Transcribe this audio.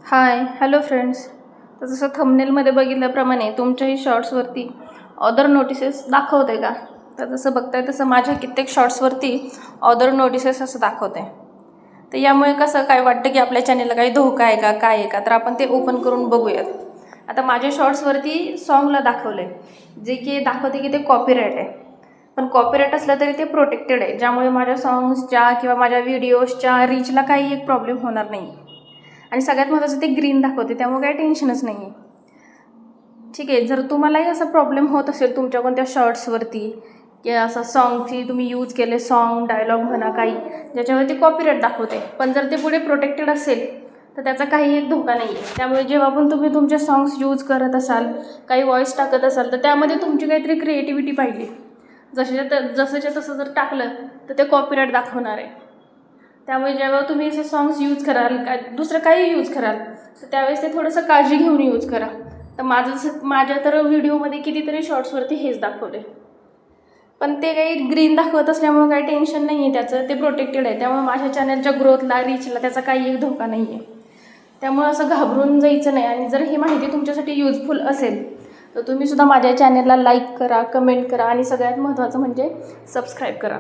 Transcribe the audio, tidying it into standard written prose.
Hi hello friends. तर जसं थंबनेलमध्ये बघितल्याप्रमाणे तुमच्याही शॉर्ट्सवरती ऑदर नोटिसेस दाखवते का? तर जसं बघताय तसं माझ्या कित्येक शॉर्ट्सवरती ऑदर नोटिसेस असं दाखवते. तर यामुळे कसं काय वाटतं की आपल्या चॅनेलला काही धोका आहे का, काय आहे का? तर आपण ते ओपन करून बघूयात. आता माझ्या शॉर्ट्सवरती सॉन्गला दाखवलं आहे, जे की दाखवते की ते कॉपीराईट आहे. पण कॉपीराईट असलं तरी ते प्रोटेक्टेड आहे, ज्यामुळे माझ्या सॉंग्सच्या किंवा माझ्या व्हिडिओजच्या रीचला काही एक प्रॉब्लेम होणार नाही. आणि सगळ्यात महत्त्वाचं ते ग्रीन दाखवते, त्यामुळे काही टेन्शनच नाही आहे. ठीक आहे, जर तुम्हालाही असा प्रॉब्लेम होत असेल तुमच्या कोणत्या शॉर्ट्सवरती की असं सॉन्गची तुम्ही यूज केले, सॉन्ग डायलॉग म्हणा काही, ज्याच्यावरती कॉपीराईट दाखवते, पण जर ते पुढे प्रोटेक्टेड असेल तर त्याचा काही एक धोका नाही आहे. त्यामुळे जेव्हा पण तुम्ही तुमचे सॉंग्स यूज करत असाल, काही व्हॉईस टाकत असाल, तर त्यामध्ये तुमची काहीतरी क्रिएटिव्हिटी पाहिजे. जसंच्या तसं जर टाकलं तर ते कॉपीराईट दाखवणार आहे. त्यामुळे जेव्हा तुम्ही असे सॉंग्स यूज कराल, काय दुसरं काही यूज कराल, तर त्यावेळेस ते थोडंसं काळजी घेऊन यूज करा. तर माझ्या तर व्हिडिओमध्ये कितीतरी शॉर्ट्सवरती हेच दाखवले, पण ते काही ग्रीन दाखवत असल्यामुळे काही टेन्शन नाही आहे त्याचं, ते प्रोटेक्टेड आहे. त्यामुळे माझ्या चॅनलच्या ग्रोथला, रीचला त्याचा काही एक धोका नाही आहे. त्यामुळे असं घाबरून जायचं नाही. आणि जर ही माहिती तुमच्यासाठी युजफुल असेल तर तुम्हीसुद्धा माझ्या चॅनलला लाईक करा, कमेंट करा आणि सगळ्यात महत्त्वाचं म्हणजे सबस्क्राईब करा.